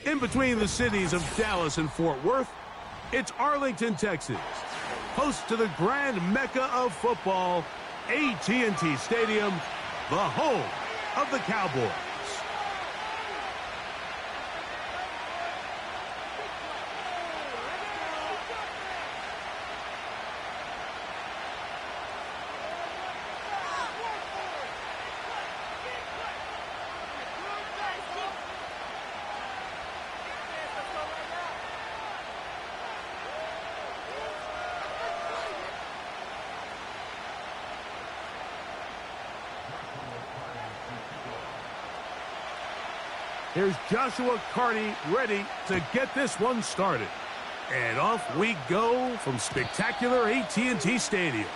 In between the cities of Dallas and Fort Worth, it's Arlington, Texas, host to the grand mecca of football, AT&T Stadium, the home of the Cowboys. Here's Joshua Carney ready to get this one started. And off we go from spectacular AT&T Stadium.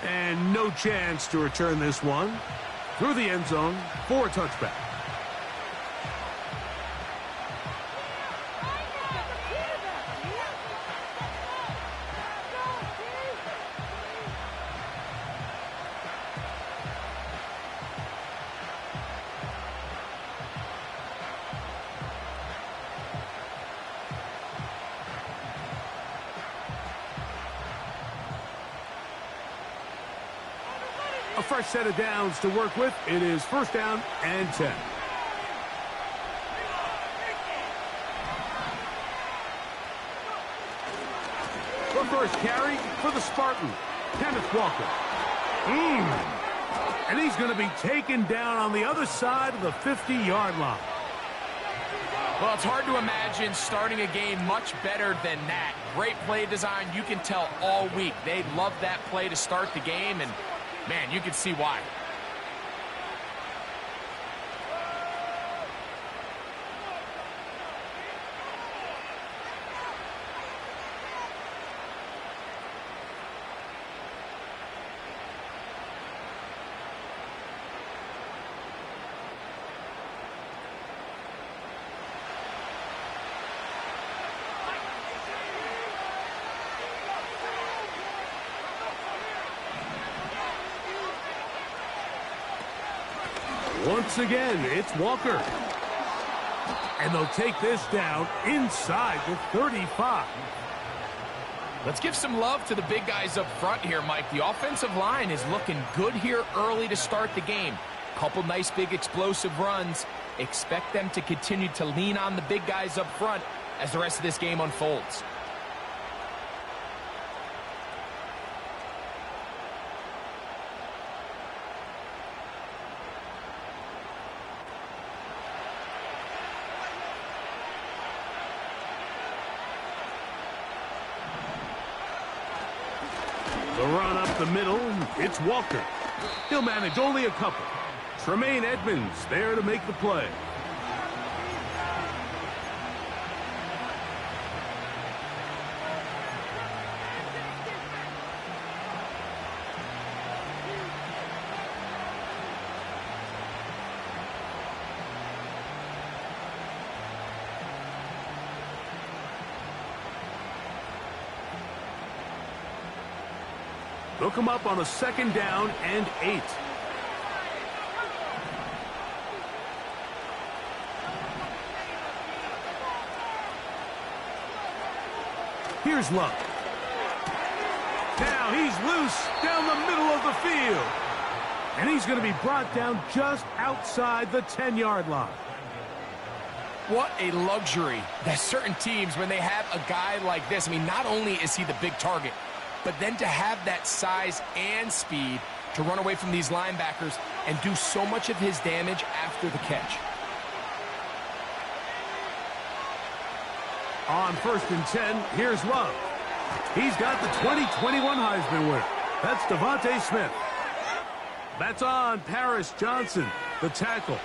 And no chance to return this one through the end zone for a touchback. A fresh set of downs to work with. It is first down and 10. The first carry for the Spartan, Kenneth Walker. And he's going to be taken down on the other side of the 50-yard line. Well, it's hard to imagine starting a game much better than that. Great play design. You can tell all week they love that play to start the game, and man, you can see why. Once again, it's Walker. And they'll take this down inside the 35. Let's give some love to the big guys up front here, Mike. The offensive line is looking good here early to start the game. Couple nice big explosive runs. Expect them to continue to lean on the big guys up front as the rest of this game unfolds. The run up the middle, it's Walker. He'll manage only a couple. Tremaine Edmonds there to make the play. They'll come up on a second down and 8. Here's Love. Now he's loose down the middle of the field. And he's going to be brought down just outside the 10-yard line. What a luxury that certain teams, when they have a guy like this, I mean, not only is he the big target, but then to have that size and speed to run away from these linebackers and do so much of his damage after the catch. On 1st and 10, here's Love. He's got the 2021 Heisman winner. That's Devontae Smith. That's on Paris Johnson, the tackle.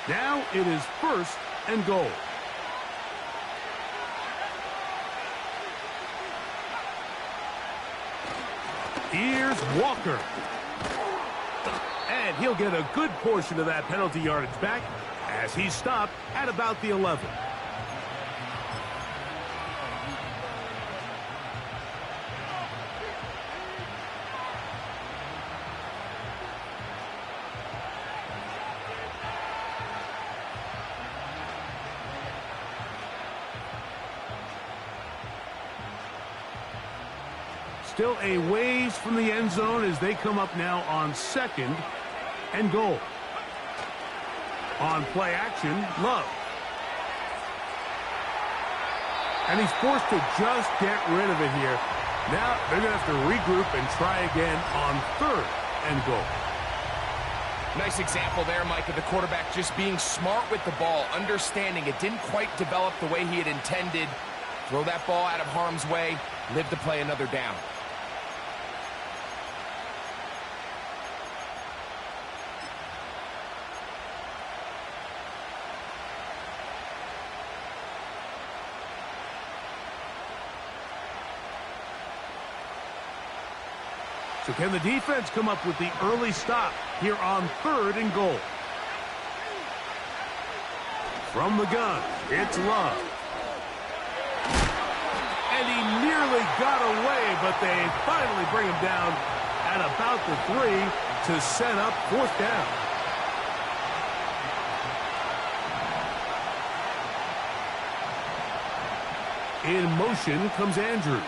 Now it is 1st and goal. Here's Walker. And he'll get a good portion of that penalty yardage back as he's stopped at about the 11. Still a ways from the end zone as they come up now on 2nd and goal. On play action, Love. And he's forced to just get rid of it here. Now they're going to have to regroup and try again on 3rd and goal. Nice example there, Mike, of the quarterback just being smart with the ball, understanding it didn't quite develop the way he had intended. Throw that ball out of harm's way, live to play another down. So can the defense come up with the early stop here on 3rd and goal? From the gun, it's Love. And he nearly got away, but they finally bring him down at about the 3 to set up 4th down. In motion comes Andrews.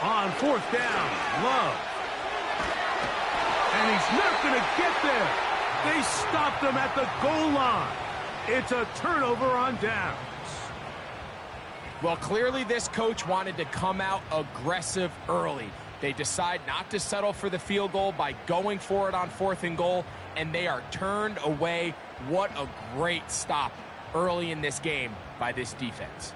On 4th down, Love. And he's not going to get there. They stopped him at the goal line. It's a turnover on downs. Well, clearly this coach wanted to come out aggressive early. They decide not to settle for the field goal by going for it on 4th and goal, and they are turned away. What a great stop early in this game by this defense.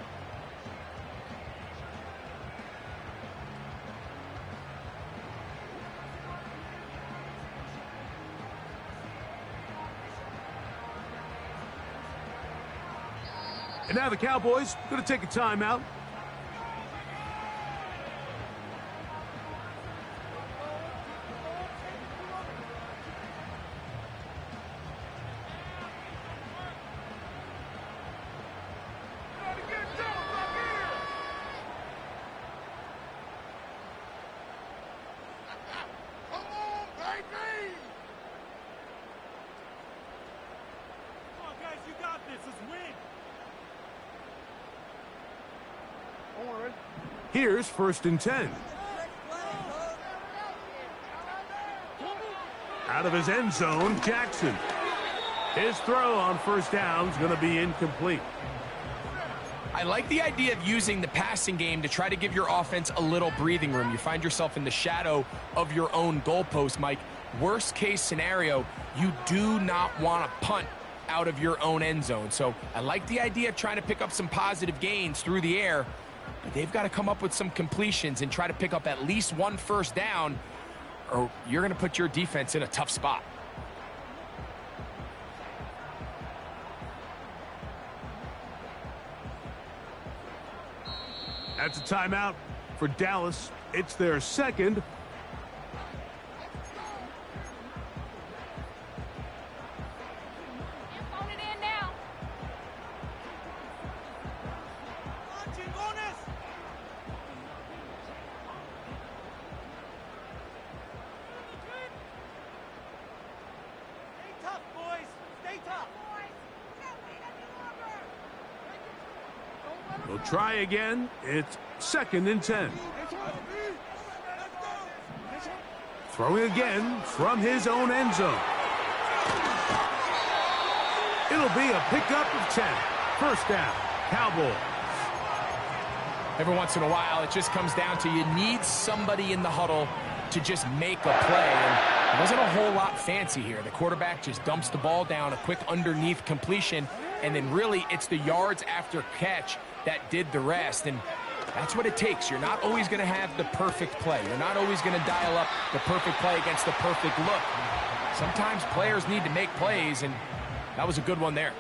And now the Cowboys going to take a timeout. Here's 1st and 10. Out of his end zone, Jackson. His throw on 1st down is going to be incomplete. I like the idea of using the passing game to try to give your offense a little breathing room. You find yourself in the shadow of your own goalpost, Mike. Worst case scenario, you do not want to punt out of your own end zone. So I like the idea of trying to pick up some positive gains through the air. But they've got to come up with some completions and try to pick up at least 1 first down, or you're going to put your defense in a tough spot. That's a timeout for Dallas. It's their 2nd. They'll try again. It's 2nd and 10. Throwing again from his own end zone. It'll be a pickup of 10. 1st down, Cowboys. Every once in a while, it just comes down to you need somebody in the huddle to just make a play. And it wasn't a whole lot fancy here. The quarterback just dumps the ball down, a quick underneath completion, and then really it's the yards after catch that did the rest. And that's what it takes. You're not always going to have the perfect play. You're not always going to dial up the perfect play against the perfect look. Sometimes players need to make plays, and that was a good one there.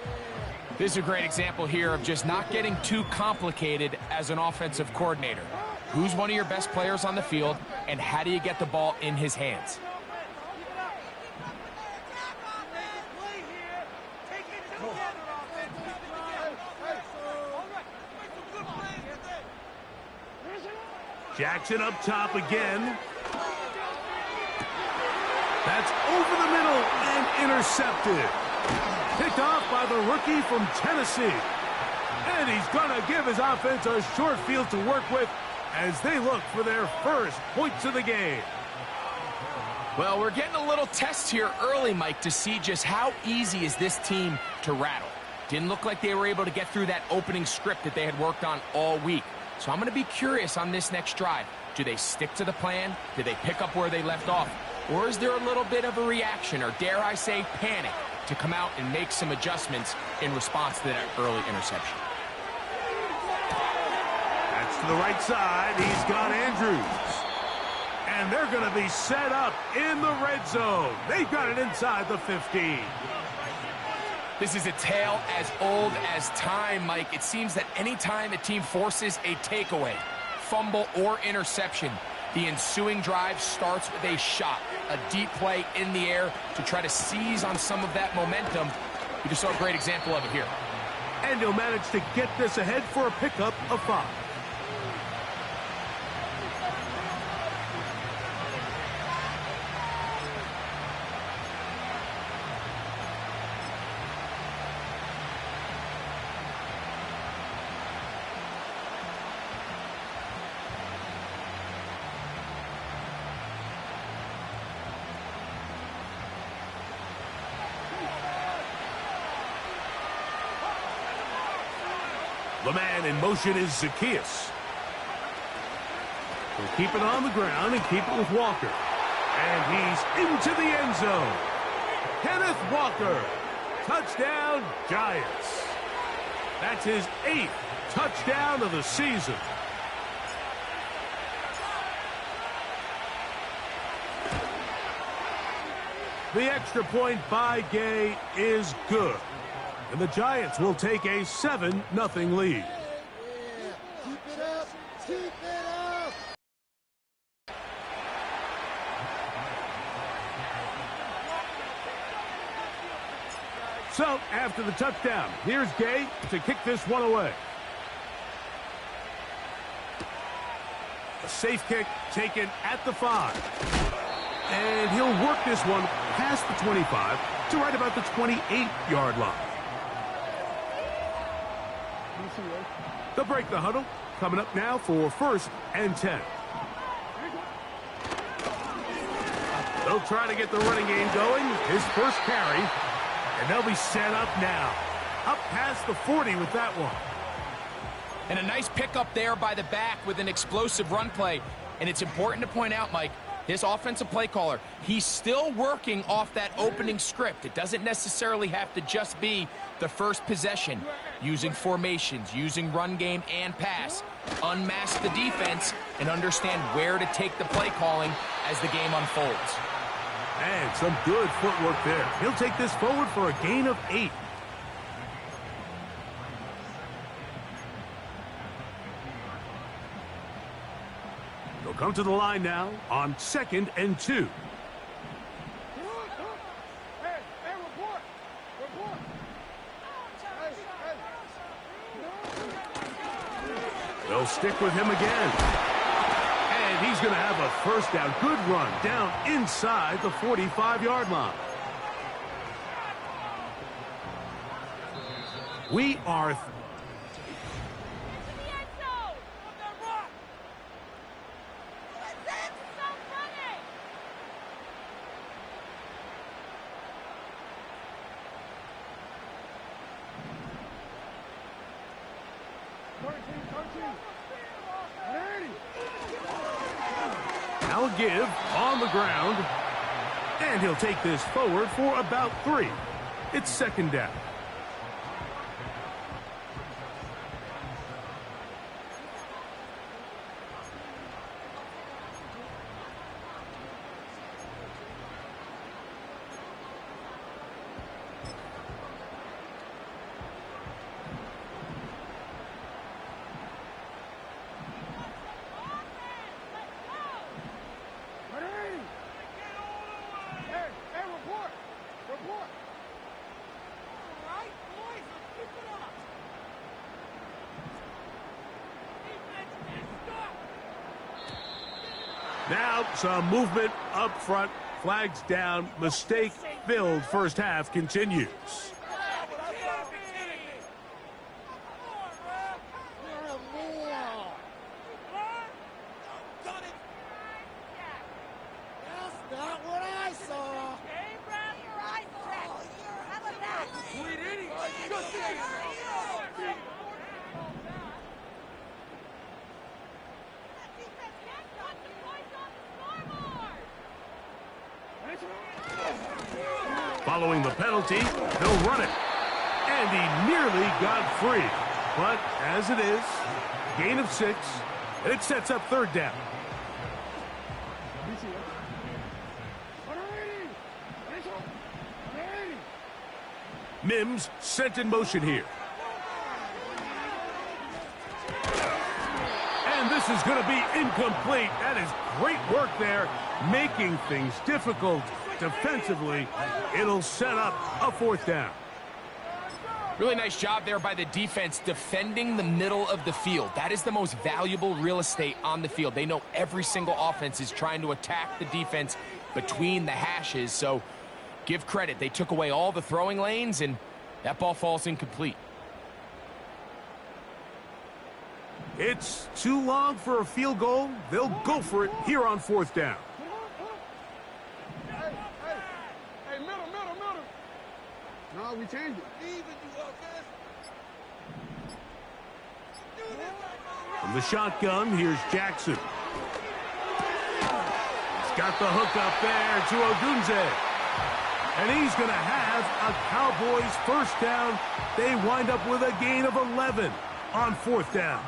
This is a great example here of just not getting too complicated as an offensive coordinator. Who's one of your best players on the field, and how do you get the ball in his hands? Jackson up top again. That's over the middle and intercepted. Picked off by the rookie from Tennessee. And he's going to give his offense a short field to work with as they look for their first points of the game. Well, we're getting a little test here early, Mike, to see just how easy is this team to rattle. Didn't look like they were able to get through that opening script that they had worked on all week. So I'm going to be curious on this next drive. Do they stick to the plan? Do they pick up where they left off? Or is there a little bit of a reaction, or dare I say panic, to come out and make some adjustments in response to that early interception? That's to the right side. He's got Andrews. And they're going to be set up in the red zone. They've got it inside the 15. This is a tale as old as time, Mike. It seems that any time a team forces a takeaway, fumble, or interception, the ensuing drive starts with a shot, a deep play in the air to try to seize on some of that momentum. We just saw a great example of it here. And he'll manage to get this ahead for a pickup of 5. The man in motion is Zacchaeus. He'll keep it on the ground and keep it with Walker. And he's into the end zone. Kenneth Walker. Touchdown, Giants. That's his 8th touchdown of the season. The extra point by Gay is good. And the Giants will take a 7-0 lead. Keep it up. Keep it up. So, after the touchdown, here's Gay to kick this one away. A safe kick taken at the 5. And he'll work this one past the 25 to right about the 28-yard line. They'll break the huddle. Coming up now for 1st and 10. They'll try to get the running game going. His first carry. And they'll be set up now. Up past the 40 with that one. And a nice pickup there by the back with an explosive run play. And it's important to point out, Mike, this offensive play caller, he's still working off that opening script. It doesn't necessarily have to just be the first possession. Using formations, using run game and pass. Unmask the defense and understand where to take the play calling as the game unfolds. And some good footwork there. He'll take this forward for a gain of 8. They'll come to the line now on 2nd and 2. They'll stick with him again. And he's going to have a first down. Good run down inside the 45-yard line. We are... Now a give on the ground. And he'll take this forward for about 3. It's 2nd down. Now some movement up front. Flags down. Mistake filled first half continues. Following the penalty, they'll run it. And he nearly got free. But as it is, gain of 6, and it sets up third down. Mims sent in motion here. And this is going to be incomplete. That is great work there, making things difficult defensively. It'll set up a fourth down. Really nice job there by the defense defending the middle of the field. That is the most valuable real estate on the field. They know every single offense is trying to attack the defense between the hashes, so give credit. They took away all the throwing lanes, and that ball falls incomplete. It's too long for a field goal. They'll go for it here on fourth down. Hey, middle. No, we changed it. From the shotgun, here's Jackson. He's got the hook up there to Odunze. And he's going to have a Cowboys first down. They wind up with a gain of 11 on fourth down.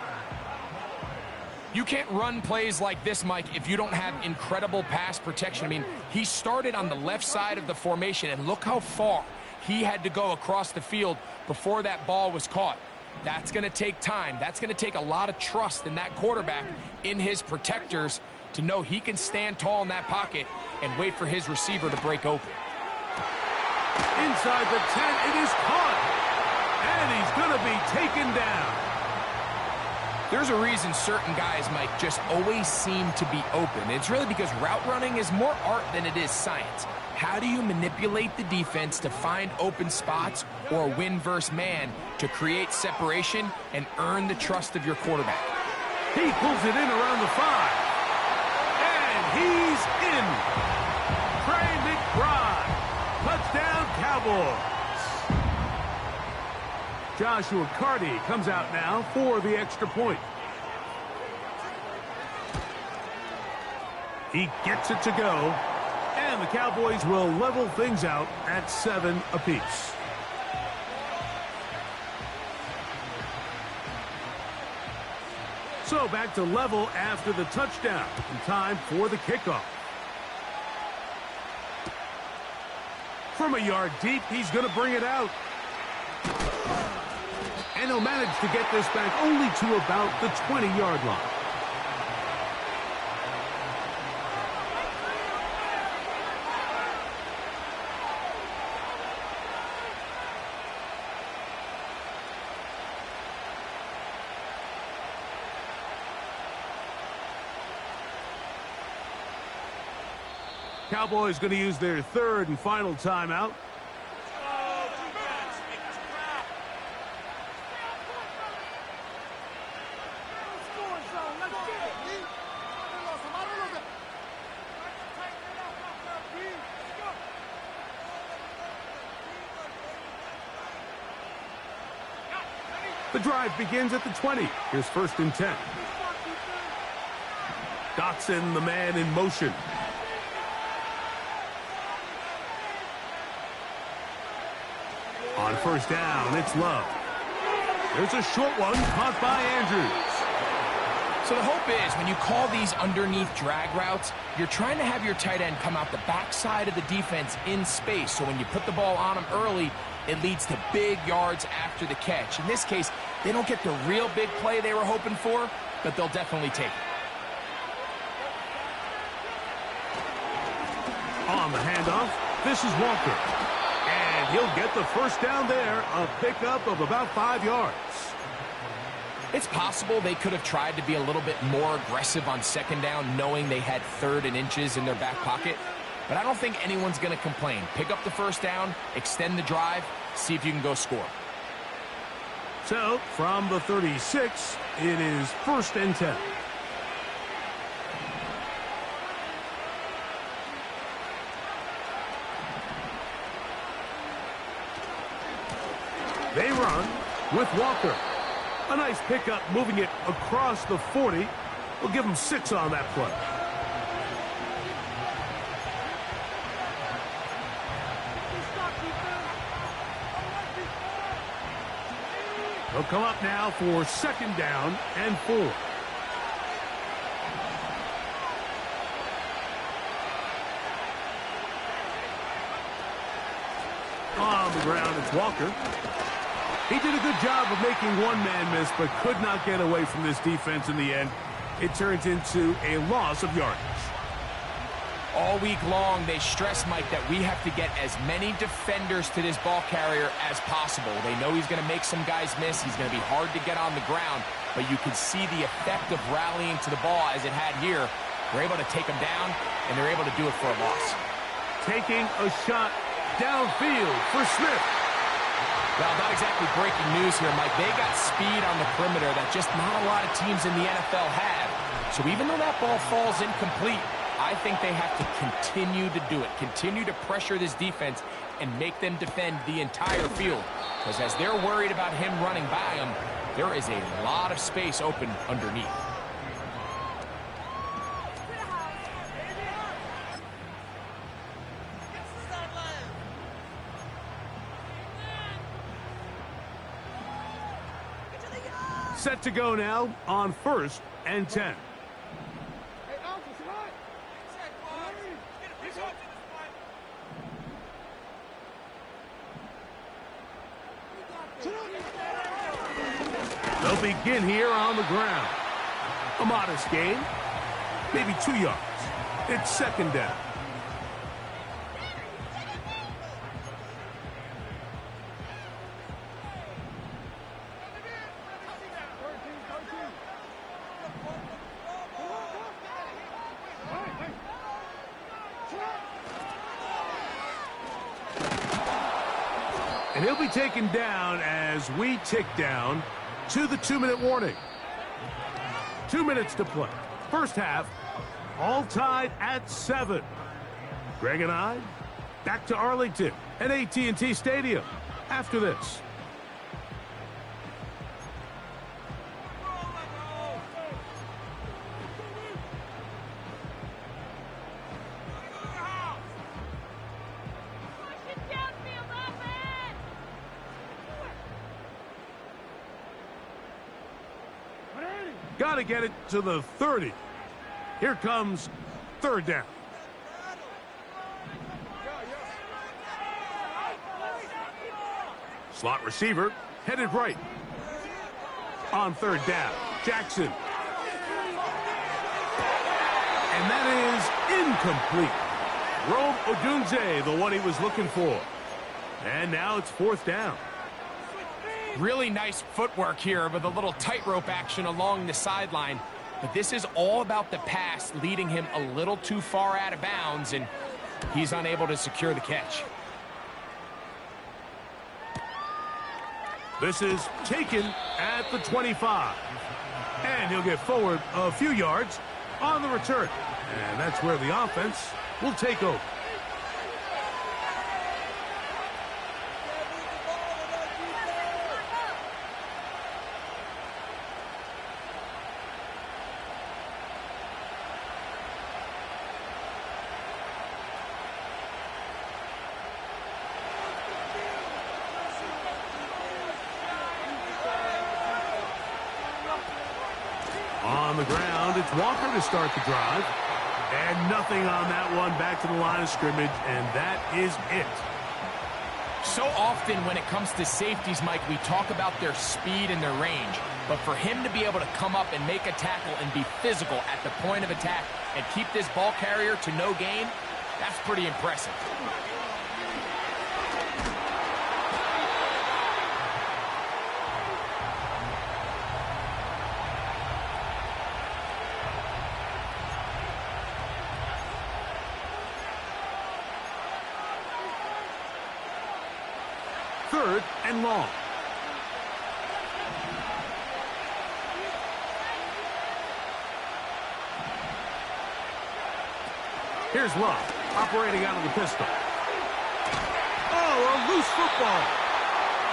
You can't run plays like this, Mike, if you don't have incredible pass protection. I mean, he started on the left side of the formation, and look how far he had to go across the field before that ball was caught. That's going to take time. That's going to take a lot of trust in that quarterback, in his protectors, to know he can stand tall in that pocket and wait for his receiver to break open. Inside the 10, it is caught. And he's going to be taken down. There's a reason certain guys, Mike, just always seem to be open. It's really because route running is more art than it is science. How do you manipulate the defense to find open spots or win versus man to create separation and earn the trust of your quarterback? He pulls it in around the 5. And he's in. Trey McBride. Touchdown, Cowboys. Joshua Carty comes out now for the extra point. He gets it to go. And the Cowboys will level things out at 7 apiece. So back to level after the touchdown. And time for the kickoff. From a yard deep, he's going to bring it out. And he'll manage to get this back only to about the 20-yard line. Cowboys going to use their third and final timeout. The drive begins at the 20. Here's first and 10. Dotson, the man in motion. On first down, it's Love. There's a short one caught by Andrews. So the hope is when you call these underneath drag routes, you're trying to have your tight end come out the backside of the defense in space. So when you put the ball on him early, it leads to big yards after the catch. In this case, they don't get the real big play they were hoping for, but they'll definitely take it. On the handoff, this is Walker. And he'll get the first down there, a pickup of about 5 yards. It's possible they could have tried to be a little bit more aggressive on second down, knowing they had 3rd and inches in their back pocket. But I don't think anyone's going to complain. Pick up the first down, extend the drive, see if you can go score. So, from the 36, it is 1st and 10. They run with Walker. A nice pickup, moving it across the 40. We'll give them 6 on that play. They'll come up now for 2nd down and 4. On the ground, it's Walker. He did a good job of making one man miss, but could not get away from this defense in the end. It turns into a loss of yardage. All week long, they stress, Mike, that we have to get as many defenders to this ball carrier as possible. They know he's going to make some guys miss. He's going to be hard to get on the ground, but you can see the effect of rallying to the ball as it had here. They're able to take him down, and they're able to do it for a loss. Taking a shot downfield for Smith. Well, not exactly breaking news here, Mike. They got speed on the perimeter that just not a lot of teams in the NFL have. So even though that ball falls incomplete, I think they have to continue to do it, continue to pressure this defense and make them defend the entire field. Because as they're worried about him running by them, there is a lot of space open underneath. Set to go now on 1st and 10. They'll begin here on the ground. A modest gain, maybe 2 yards. It's 2nd down. And he'll be taken down as we tick down to the 2-minute warning. 2 minutes to play. First half, all tied at 7. Greg and I, back to Arlington at AT&T Stadium after this. Got to get it to the 30. Here comes 3rd down. Slot receiver headed right. On 3rd down, Jackson. And that is incomplete. Rome Odunze, the one he was looking for. And now it's 4th down. Really nice footwork here with a little tightrope action along the sideline. But this is all about the pass leading him a little too far out of bounds, and he's unable to secure the catch. This is taken at the 25. And he'll get forward a few yards on the return. And that's where the offense will take over. On the ground, it's Walker to start the drive. And nothing on that one, back to the line of scrimmage, and that is it. So often when it comes to safeties, Mike, we talk about their speed and their range. But for him to be able to come up and make a tackle and be physical at the point of attack and keep this ball carrier to no gain, that's pretty impressive. 3rd and long. Here's Love, operating out of the pistol. Oh, a loose football.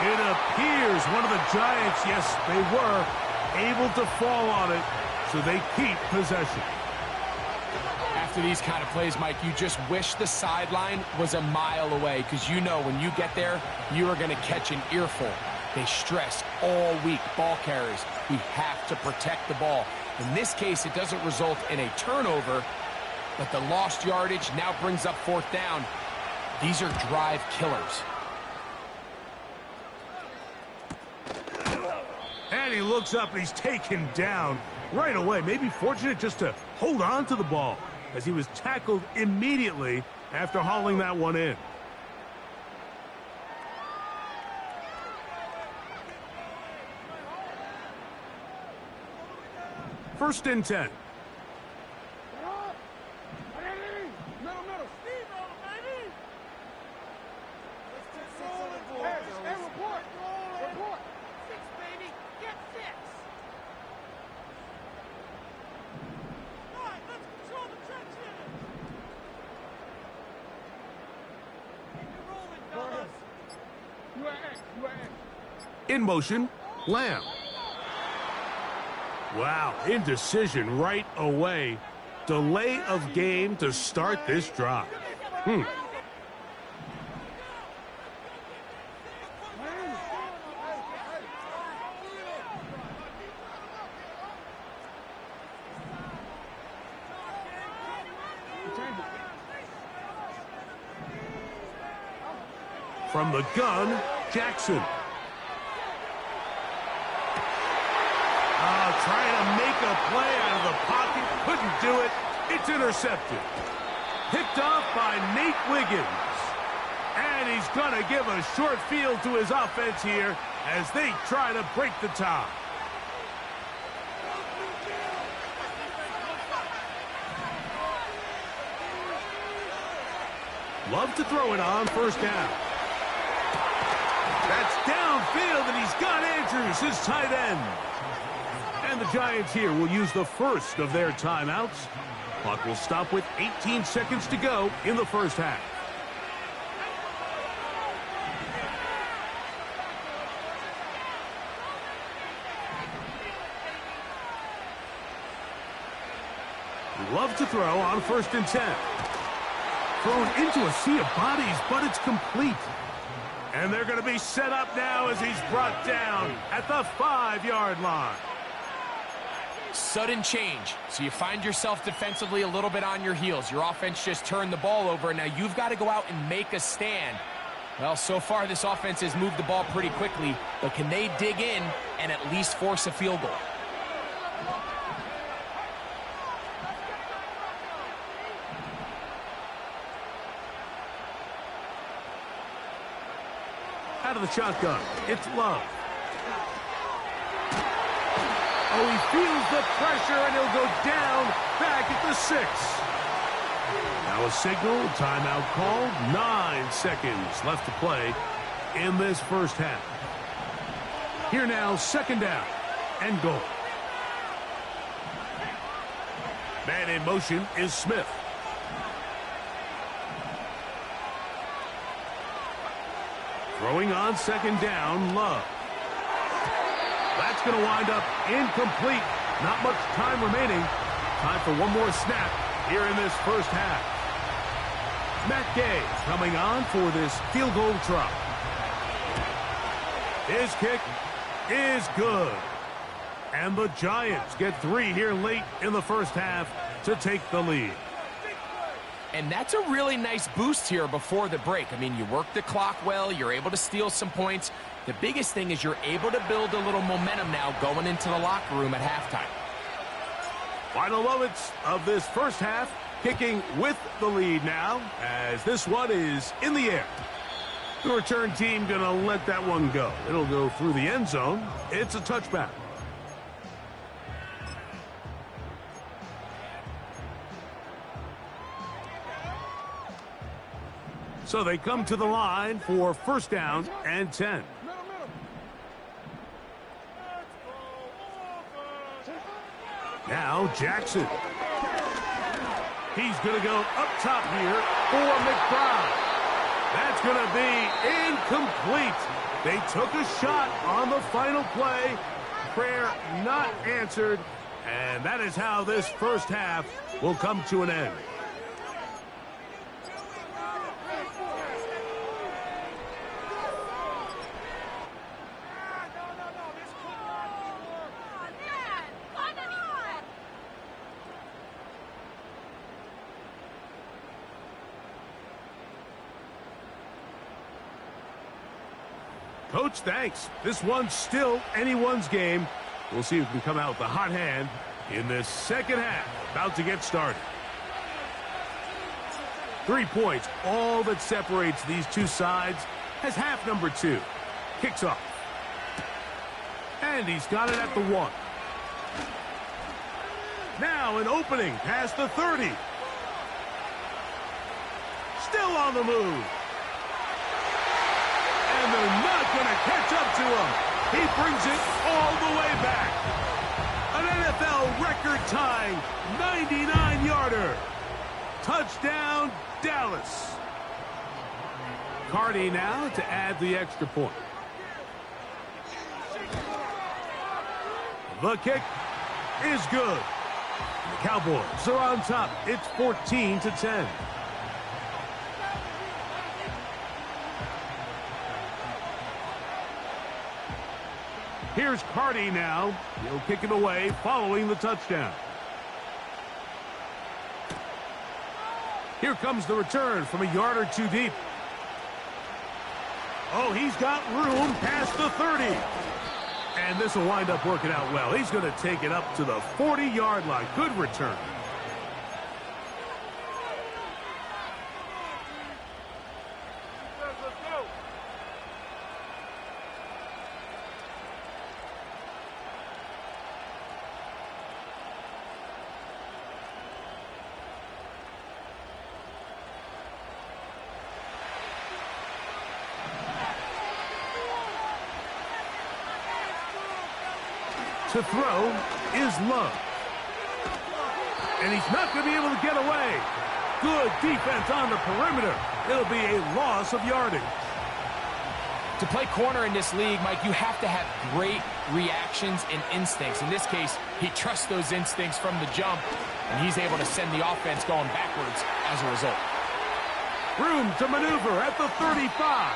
It appears one of the Giants, yes, they were able to fall on it, so they keep possession. After these kind of plays, Mike, you just wish the sideline was a mile away, because you know when you get there, you are going to catch an earful. They stress all week, ball carriers. We have to protect the ball. In this case, it doesn't result in a turnover, but the lost yardage now brings up 4th down. These are drive killers. And he looks up and he's taken down right away. Maybe fortunate just to hold on to the ball, as he was tackled immediately after hauling that one in. First and 10. In motion, Lamb. Wow, indecision right away. Delay of game to start this drive. From the gun, Jackson. Trying to make a play out of the pocket. Couldn't do it. It's intercepted. Picked off by Nate Wiggins. And he's going to give a short field to his offense here as they try to break the tie. Love to throw it on 1st down. That's downfield, and he's got Andrews, his tight end. And the Giants here will use the first of their timeouts. Clock will stop with 18 seconds to go in the 1st half. Love to throw on 1st and 10. Thrown into a sea of bodies, but it's complete. And they're going to be set up now as he's brought down at the 5-yard line. Sudden change. So you find yourself defensively a little bit on your heels. Your offense just turned the ball over, and now you've got to go out and make a stand. Well, so far this offense has moved the ball pretty quickly, but can they dig in and at least force a field goal? Out of the shotgun, it's Love. Oh, he feels the pressure, and he'll go down back at the 6. Now a signal, timeout called. 9 seconds left to play in this 1st half. Here now, 2nd down and goal. Man in motion is Smith. Throwing on 2nd down, Love. That's going to wind up incomplete. Not much time remaining. Time for one more snap here in this 1st half. Matt Gay coming on for this field goal try. His kick is good. And the Giants get 3 here late in the 1st half to take the lead. And that's a really nice boost here before the break. I mean, you work the clock well. You're able to steal some points. The biggest thing is you're able to build a little momentum now going into the locker room at halftime. Final moments of this 1st half, kicking with the lead now as this one is in the air. The return team going to let that one go. It'll go through the end zone. It's a touchback. So they come to the line for first down and 10. Now Jackson. He's going to go up top here for McBride. That's going to be incomplete. They took a shot on the final play. Prayer not answered. And that is how this first half will come to an end. Coach, thanks. This one's still anyone's game. We'll see who can come out with the hot hand in this second half. About to get started. 3 points, all that separates these two sides, has half number 2. Kicks off. And he's got it at the 1. Now an opening past the 30. Still on the move. And they're not going to catch up to him. He brings it all the way back. An NFL record-tying 99-yarder. Touchdown, Dallas. Carty now to add the extra point. The kick is good. The Cowboys are on top. It's 14-10. Here's Carty now. He'll kick it away following the touchdown. Here comes the return from a yard or two deep. Oh, he's got room past the 30. And this will wind up working out well. He's going to take it up to the 40-yard line. Good return. To throw is Love. And he's not going to be able to get away. Good defense on the perimeter. It'll be a loss of yardage. To play corner in this league, Mike, you have to have great reactions and instincts. In this case, he trusts those instincts from the jump, and he's able to send the offense going backwards as a result. Room to maneuver at the 35.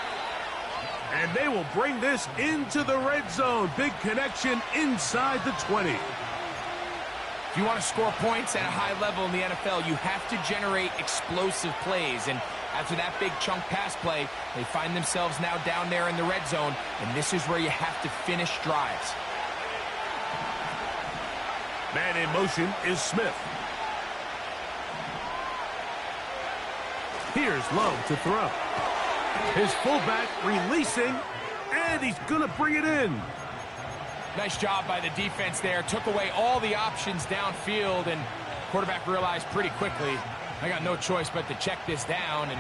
And they will bring this into the red zone. Big connection inside the 20. If you want to score points at a high level in the NFL, you have to generate explosive plays. And after that big chunk pass play, they find themselves now down there in the red zone. And this is where you have to finish drives. Man in motion is Smith. Here's Love to throw. His fullback releasing, and he's going to bring it in. Nice job by the defense there. Took away all the options downfield, and quarterback realized pretty quickly, I got no choice but to check this down, and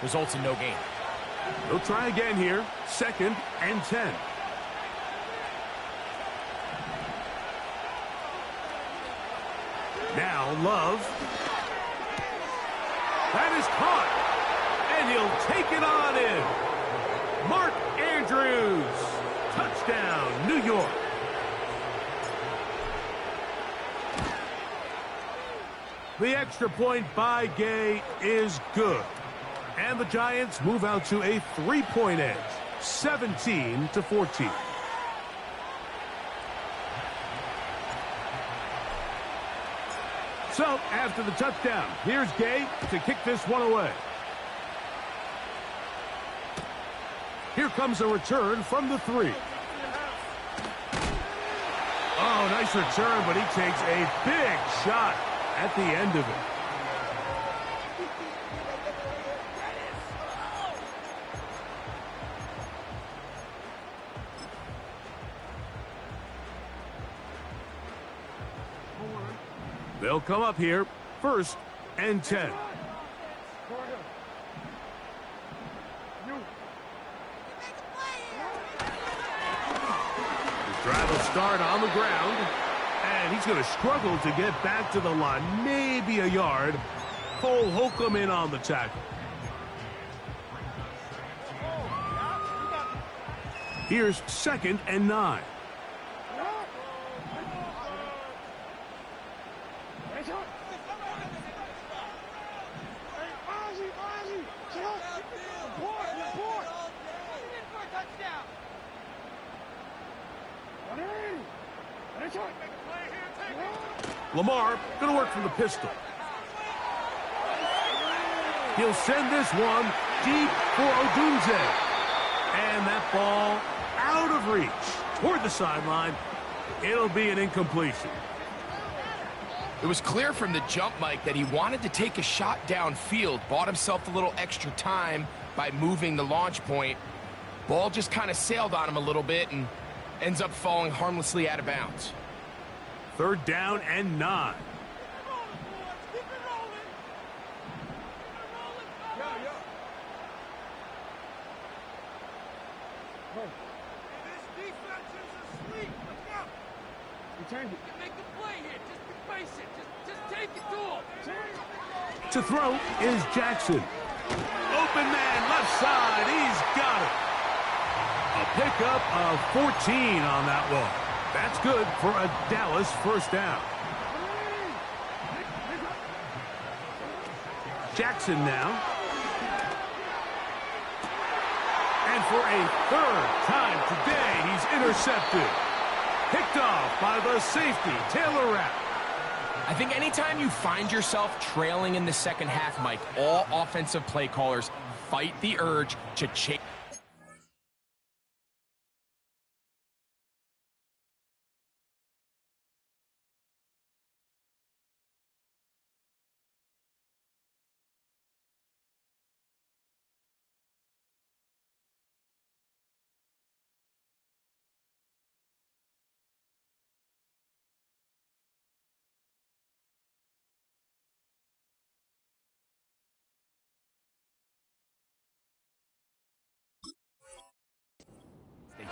results in no gain. They'll try again here. 2nd and 10. Now Love. That is caught. And he'll take it on in. Mark Andrews. Touchdown, New York. The extra point by Gay is good. And the Giants move out to a 3-point edge. 17-14. So, after the touchdown, here's Gay to kick this one away. Here comes a return from the 3. Oh, nice return, but he takes a big shot at the end of it. They'll come up here, 1st and 10. Drive will start on the ground, and he's going to struggle to get back to the line, maybe a yard. Cole Holcomb in on the tackle. Here's 2nd and 9. Lamar going to work from the pistol. He'll send this one deep for Odunze. And that ball out of reach toward the sideline. It'll be an incompletion. It was clear from the jump, Mike, that he wanted to take a shot downfield, bought himself a little extra time by moving the launch point. Ball just kind of sailed on him a little bit and ends up falling harmlessly out of bounds. 3rd down and 9. To throw is Jackson. Open man, left side. He's got it. A pickup of 14 on that one. That's good for a Dallas 1st down. Jackson now. And for a 3rd time today, he's intercepted. Picked off by the safety, Taylor Rapp. I think anytime you find yourself trailing in the second half, Mike, all offensive play callers fight the urge to chase.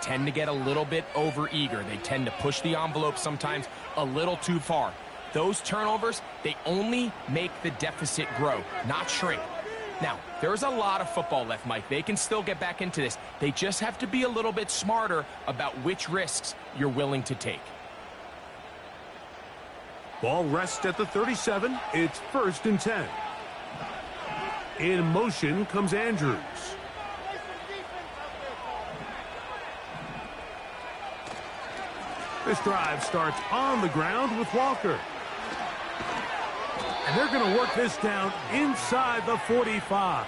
Tend to get a little bit over-eager. They tend to push the envelope sometimes a little too far. Those turnovers, they only make the deficit grow, not shrink. Now, there's a lot of football left, Mike. They can still get back into this. They just have to be a little bit smarter about which risks you're willing to take. Ball rests at the 37. It's 1st and 10. In motion comes Andrews. This drive starts on the ground with Walker. And they're going to work this down inside the 45.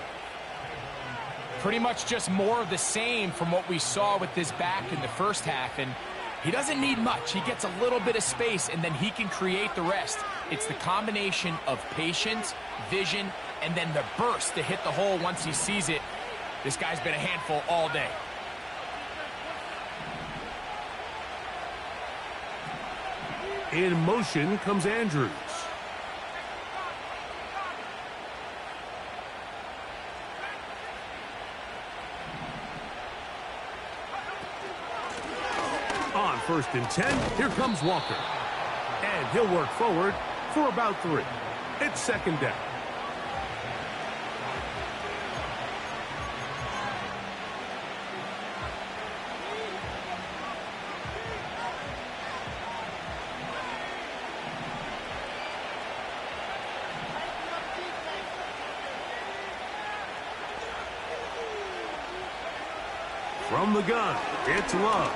Pretty much just more of the same from what we saw with this back in the first half. And he doesn't need much. He gets a little bit of space, and then he can create the rest. It's the combination of patience, vision, and then the burst to hit the hole once he sees it. This guy's been a handful all day. In motion comes Andrews. On 1st and 10, here comes Walker. And he'll work forward for about 3. It's 2nd down. From the gun, it's Love.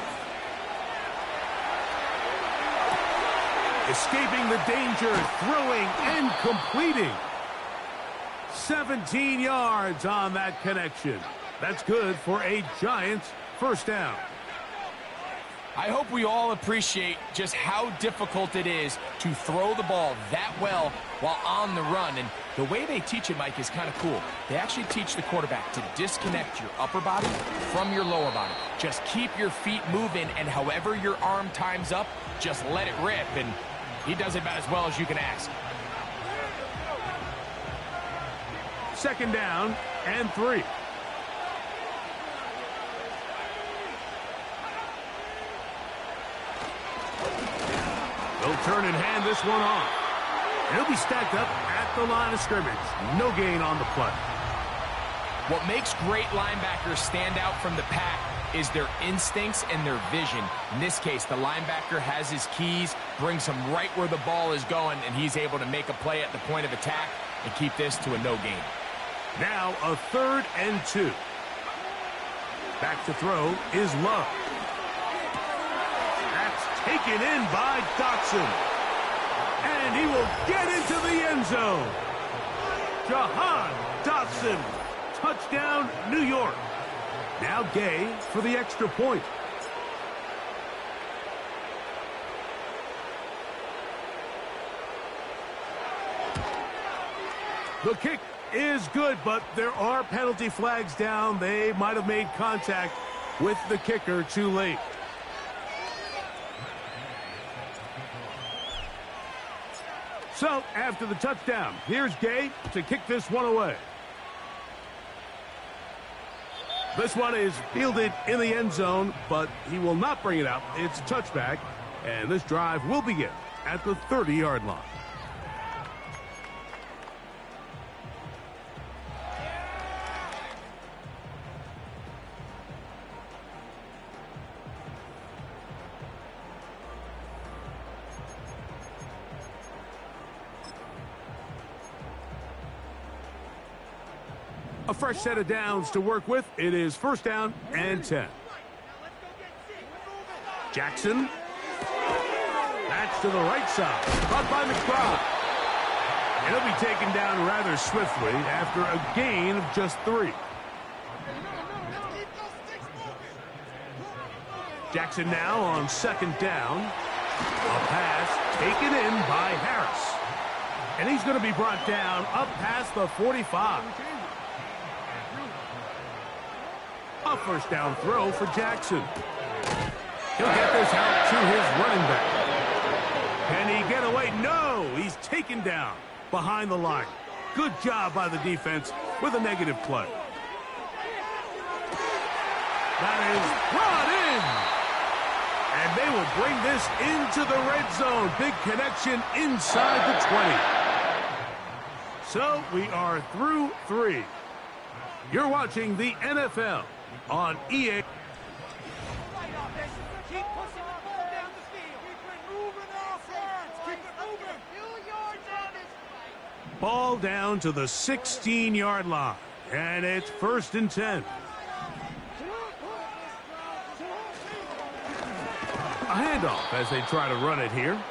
Escaping the danger, throwing and completing. 17 yards on that connection. That's good for a Giants 1st down. I hope we all appreciate just how difficult it is to throw the ball that well while on the run. And the way they teach it, Mike, is kind of cool. They actually teach the quarterback to disconnect your upper body from your lower body. Just keep your feet moving, and however your arm times up, just let it rip. And he does it about as well as you can ask. 2nd down and 3. turn and hand this one off. He'll be stacked up at the line of scrimmage. No gain on the play. What makes great linebackers stand out from the pack is their instincts and their vision. In this case, the linebacker has his keys, brings him right where the ball is going, and he's able to make a play at the point of attack and keep this to a no gain. Now a 3rd and 2. Back to throw is Love. That's taken in by Dotson. And he will get into the end zone. Jahan Dotson. Touchdown, New York. Now Gay for the extra point. The kick is good, but there are penalty flags down. They might have made contact with the kicker too late. So, after the touchdown, here's Gay to kick this one away. This one is fielded in the end zone, but he will not bring it out. It's a touchback, and this drive will begin at the 30-yard line. A fresh set of downs to work with. It is 1st down and 10. Jackson. That's to the right side. Caught by McBride. And he'll be taken down rather swiftly after a gain of just 3. Jackson now on 2nd down. A pass taken in by Harris. And he's going to be brought down up past the 45. A 1st down throw for Jackson. He'll get this out to his running back. Can he get away? No! He's taken down behind the line. Good job by the defense with a negative play. That is brought in. And they will bring this into the red zone. Big connection inside the 20. So we are through 3. You're watching the NFL on EA. Ball down to the 16-yard line, and it's 1st and 10. A handoff as they try to run it here.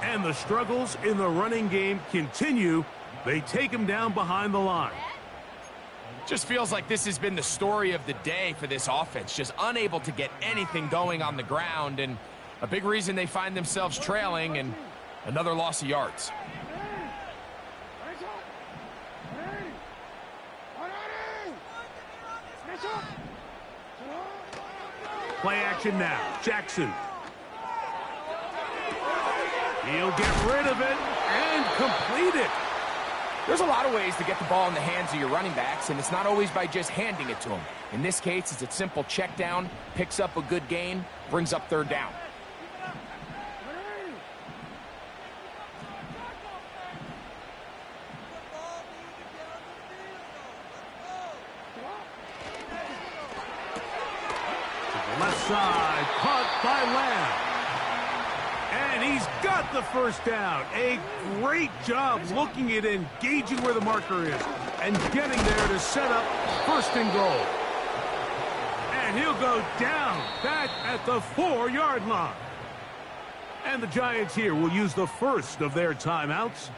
And the struggles in the running game continue. They take him down behind the line. Just feels like this has been the story of the day for this offense. Just unable to get anything going on the ground, and a big reason they find themselves trailing and another loss of yards. Play action now. Jackson. He'll get rid of it and complete it. There's a lot of ways to get the ball in the hands of your running backs, and it's not always by just handing it to them. In this case, it's a simple check down, picks up a good gain, brings up 3rd down. Left side, caught by Lamb. And he's got the 1st down. A great job looking at engaging where the marker is and getting there to set up 1st and goal. And he'll go down back at the 4-yard line. And the Giants here will use the 1st of their timeouts.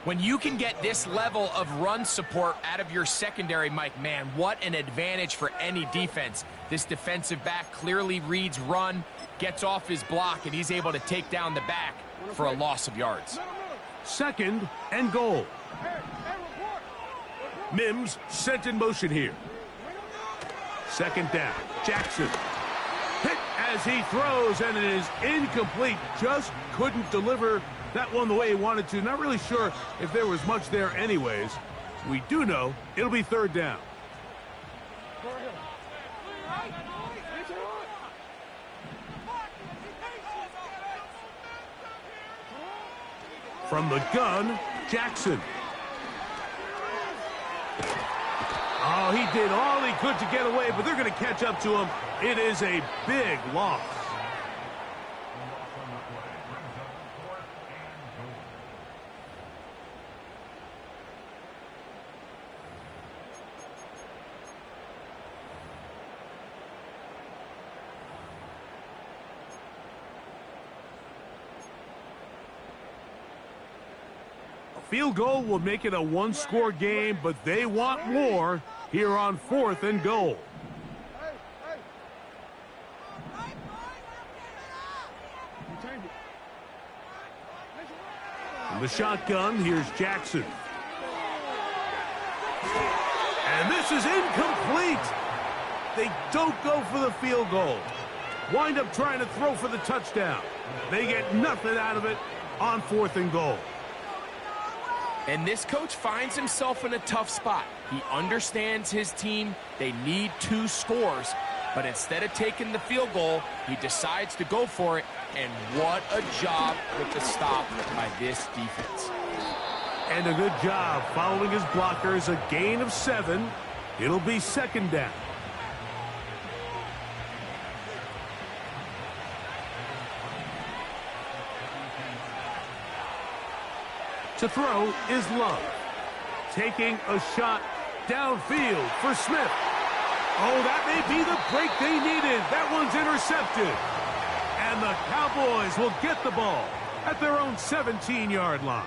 When you can get this level of run support out of your secondary, Mike, man, what an advantage for any defense. This defensive back clearly reads run, gets off his block, and he's able to take down the back for a loss of yards. 2nd and goal. Mims sent in motion here. 2nd down. Jackson. Hit as he throws, and it is incomplete. Just couldn't deliver that one the way he wanted to. Not really sure if there was much there anyways. We do know it'll be 3rd down. From the gun, Jackson. Oh, he did all he could to get away, but they're going to catch up to him. It is a big loss. Field goal will make it a one-score game, but they want more here on 4th and goal. From the shotgun, here's Jackson. And this is incomplete. They don't go for the field goal. Wind up trying to throw for the touchdown. They get nothing out of it on 4th and goal. And this coach finds himself in a tough spot. He understands his team. They need 2 scores. But instead of taking the field goal, he decides to go for it. And what a job with the stop by this defense. And a good job following his blockers. A gain of 7. It'll be 2nd down. To throw is Love. Taking a shot downfield for Smith. Oh, that may be the break they needed. That one's intercepted. And the Cowboys will get the ball at their own 17-yard line.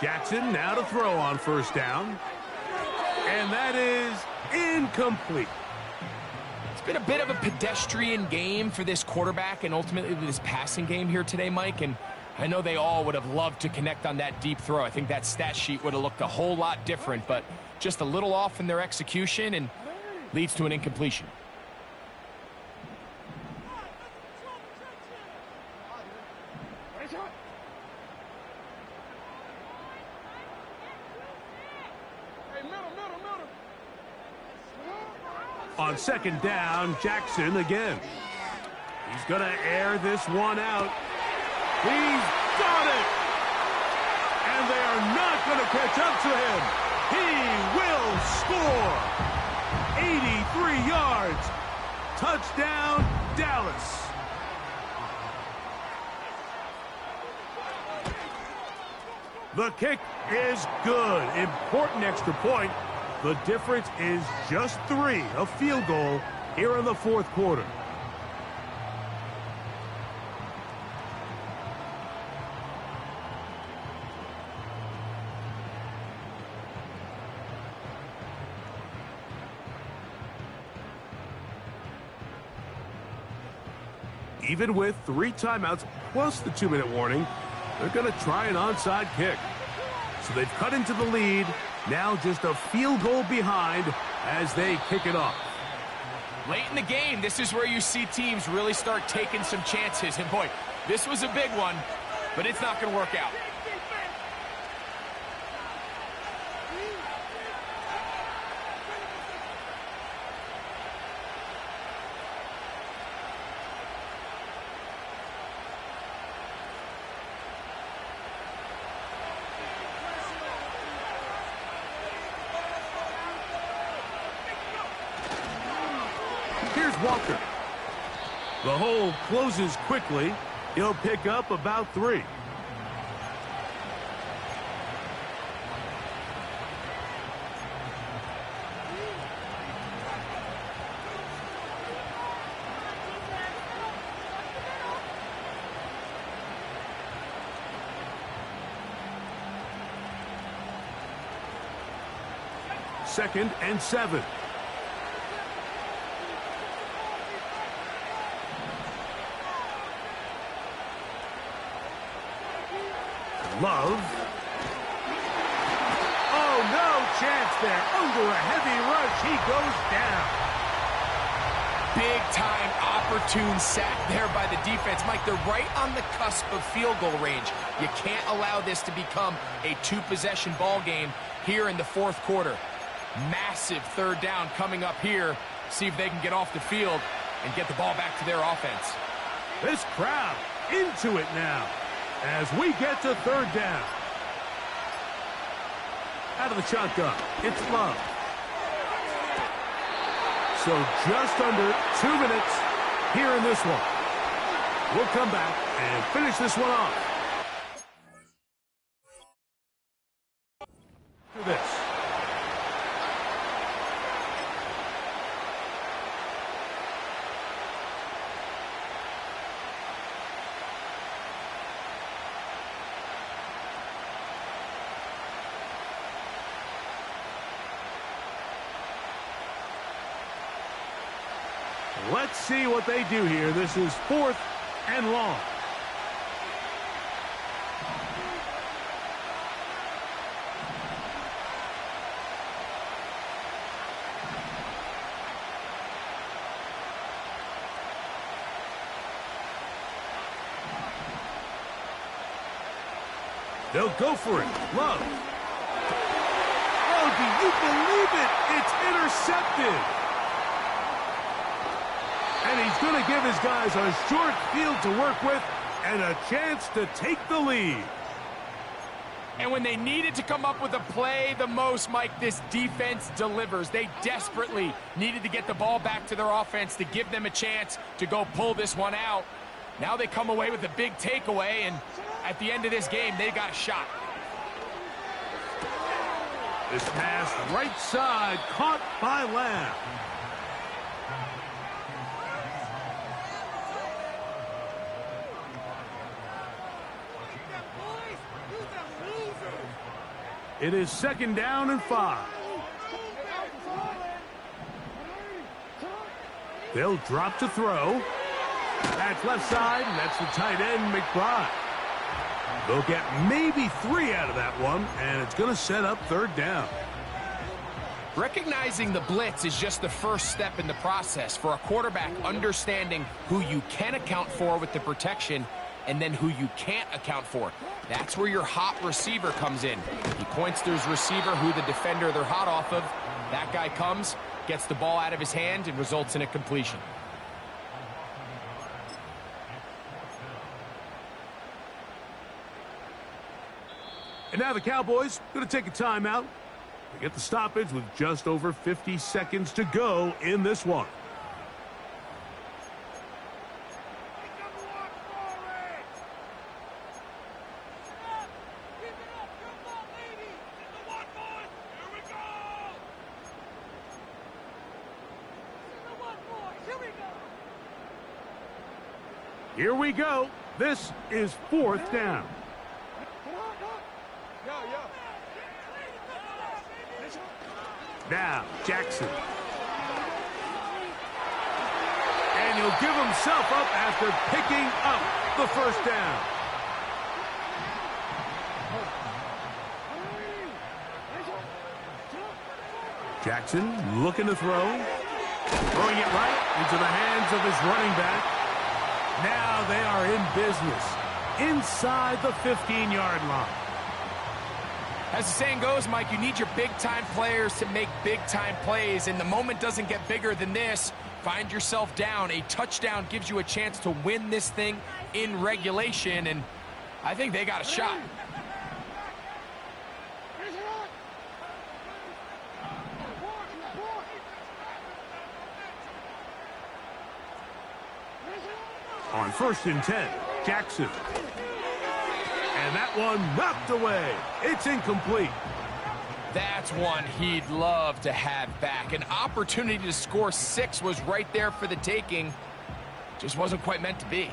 Jackson now to throw on 1st down. And that is incomplete. It's been a bit of a pedestrian game for this quarterback and ultimately this passing game here today, Mike. And I know they all would have loved to connect on that deep throw. I think that stat sheet would have looked a whole lot different, but just a little off in their execution and leads to an incompletion. On 2nd down, Jackson again. He's going to air this one out. He's got it! And they are not going to catch up to him. He will score! 83 yards. Touchdown, Dallas. The kick is good. Important extra point. The difference is just 3, a field goal here in the 4th quarter. Even with 3 timeouts plus the 2-minute warning, they're going to try an onside kick. So they've cut into the lead. Now just a field goal behind as they kick it off. Late in the game, this is where you see teams really start taking some chances. And boy, this was a big one, but it's not going to work out. Walker. The hole closes quickly. He'll pick up about 3. Second and 7. Love. Oh, no chance there. Under a heavy rush, he goes down. Big-time opportune sack there by the defense. Mike, they're right on the cusp of field goal range. You can't allow this to become a two-possession ball game here in the fourth quarter. Massive third down coming up here. See if they can get off the field and get the ball back to their offense. This crowd into it now as we get to third down. Out of the shotgun, it's Love. So just under 2 minutes here in this one. We'll come back and finish this one off. To this. Let's see what they do here. This is 4th and long. They'll go for it. Love. Oh, do you believe it? It's intercepted. And he's going to give his guys a short field to work with and a chance to take the lead. And when they needed to come up with a play the most, Mike, this defense delivers. They desperately needed to get the ball back to their offense to give them a chance to go pull this one out. Now they come away with a big takeaway, and at the end of this game, they got a shot. This pass right side caught by Lamb. It is 2nd down and 5. They'll drop to throw. That's left side, and that's the tight end, McBride. They'll get maybe 3 out of that one, and it's going to set up 3rd down. Recognizing the blitz is just the first step in the process for a quarterback, understanding who you can account for with the protection and then who you can't account for. That's where your hot receiver comes in. He points to his receiver, who the defender they're hot off of. That guy comes, gets the ball out of his hand, and results in a completion. And now the Cowboys going to take a timeout. They get the stoppage with just over 50 seconds to go in this one. Here we go. This is 4th down. Now, Jackson. And he'll give himself up after picking up the 1st down. Jackson looking to throw. Throwing it right into the hands of his running back. Now they are in business inside the 15-yard line. As the saying goes, Mike, you need your big-time players to make big-time plays, and the moment doesn't get bigger than this. Find yourself down. A touchdown gives you a chance to win this thing in regulation, and I think they got a shot. On 1st and 10, Jackson. And that one knocked away. It's incomplete. That's one he'd love to have back. An opportunity to score 6 was right there for the taking. Just wasn't quite meant to be.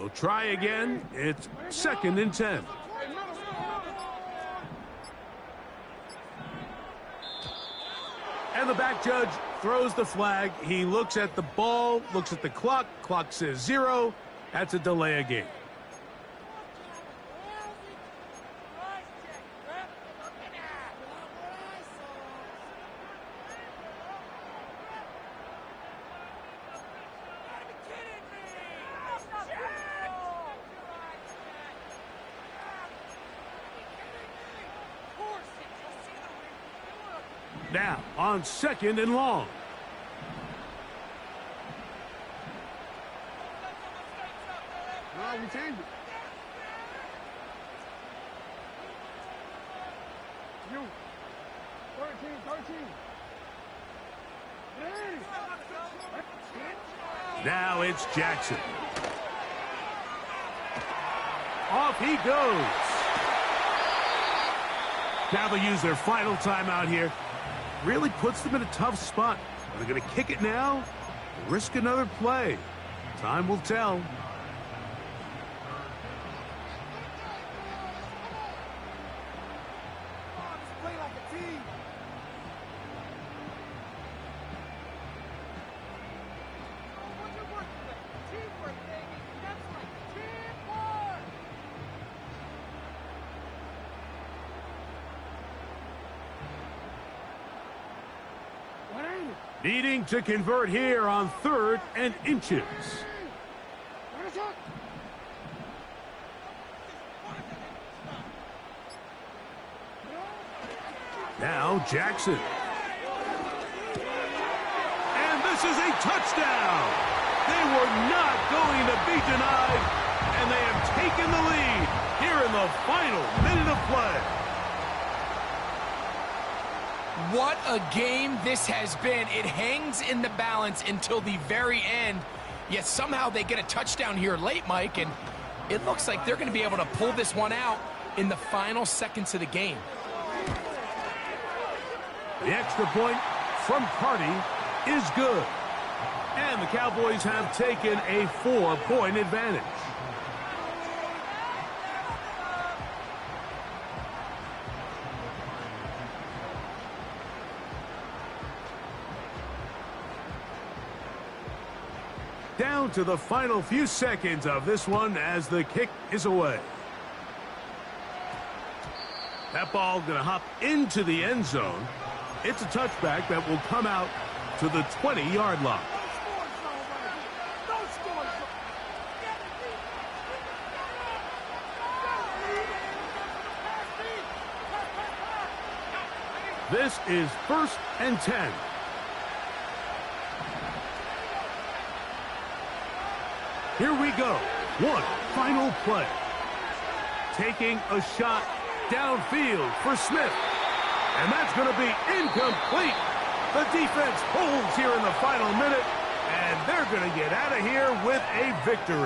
They'll try again. It's 2nd and 10. And the back judge throws the flag. He looks at the ball, looks at the clock. Clock says 0. That's a delay of game. Now, on 2nd and long. No, we changed it. You. 13. Hey. Now it's Jackson. Off he goes. Now they'll use their final timeout here. Really puts them in a tough spot. Are they going to kick it now? Risk another play? Time will tell. Needing to convert here on 3rd and inches. Now Jackson. And this is a touchdown. They were not going to be denied, and they have taken the lead here in the final minute of play. What a game this has been. It hangs in the balance until the very end, yet somehow they get a touchdown here late, Mike, and it looks like they're going to be able to pull this one out in the final seconds of the game. The extra point from Carty is good, and the Cowboys have taken a 4-point advantage. Down to the final few seconds of this one as the kick is away. That ball going to hop into the end zone. It's a touchback that will come out to the 20-yard line. This is 1st and 10. Here we go. One final play. Taking a shot downfield for Smith. And that's going to be incomplete. The defense holds here in the final minute, and they're going to get out of here with a victory.